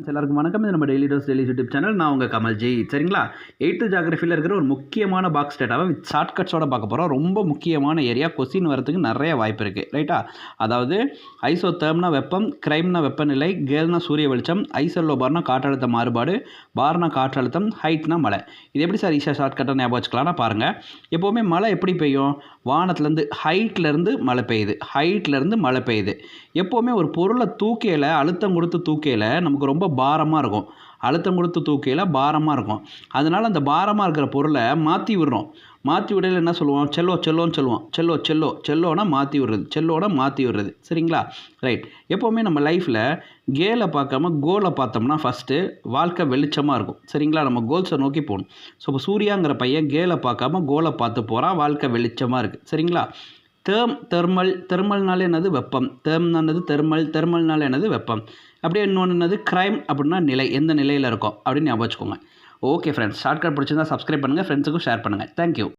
எல்லாருக்கும் வணக்கம். இது நம்ம daily dose daily YouTube channel. நான் உங்கள் கமல்ஜி. சரிங்களா, 8th ஜியோகிராஃபியில் இருக்கிற ஒரு முக்கியமான பாக்ஸ் டேட்டாவை வித் ஷார்ட்கட்ஸோட பார்க்க போகிறோம். ரொம்ப முக்கியமான ஏரியா, கொஸ்டின் வரதுக்கு நிறைய வாய்ப்பு இருக்குது. ரைட்டா, அதாவது ஐசோதேர்ம்னா வெப்பம், கிரைம்னா வெப்பநிலை, கேல்னா சூரிய வெளிச்சம், ஐசோலோபார்னா காற்றழுத்த மாறுபாடு, பார்னா காற்றழுத்தம், ஹைட்னா மழை. இது எப்படி சார் ஈஸியாக ஷார்ட்கட்டாக ஞாபகம் வச்சுக்கலாம்னா பாருங்கள். எப்போவுமே மழை எப்படி பெய்யும்? வானத்துலேருந்து ஹைட்லேருந்து மழை பெய்யுது, ஹைட்லேருந்து மழை பெய்யுது. எப்போவுமே ஒரு பொருளை தூக்கையில், அழுத்தம் கொடுத்து தூக்கையில் நமக்கு ரொம்ப பாரமாக இருக்கும். அழுத்தம் கொடுத்து தூக்கையில் பாரமாக இருக்கும். அதனால் அந்த பாரமாக இருக்கிற பொருளை மாற்றி விடுறோம். மாற்றி விடையில் என்ன சொல்லுவோம்? செல்லோ செல்லோன்னு சொல்லுவோம். செல்லோ செல்லோ செல்லோனா மாற்றி விடுறது, செல்லோனா மாற்றி விடுறது. சரிங்களா, ரைட். எப்போவுமே நம்ம லைஃப்பில் கேலை பார்க்காம கோலை பார்த்தோம்னா ஃபஸ்ட்டு வாழ்க்கை வெளிச்சமாக இருக்கும். சரிங்களா, நம்ம கோல்ஸை நோக்கி போகணும். ஸோ இப்போ சூர்யாங்கிற பையன் கேலை பார்க்காம கோலை பார்த்து போகிறான், வாழ்க்கை வெளிச்சமாக இருக்குது. சரிங்களா, தெர்மல், தெர்மல்னாலே என்னது? வெப்பம். என்னது? தெர்மல்னாலே என்னது? வெப்பம். அப்படியே இன்னொன்று என்னது? கிரைம் அப்படின்னா நிலை, எந்த நிலையில் இருக்கும் அப்படின்னு ஞாபகம் வச்சுக்கோங்க. ஓகே ஃப்ரெண்ட்ஸ், ஷார்ட்கட் பிடிச்சிருந்தா சப்ஸ்கிரைப் பண்ணுங்கள், ஃப்ரெண்ட்ஸுக்கும் ஷேர் பண்ணுங்கள். தேங்க்யூ.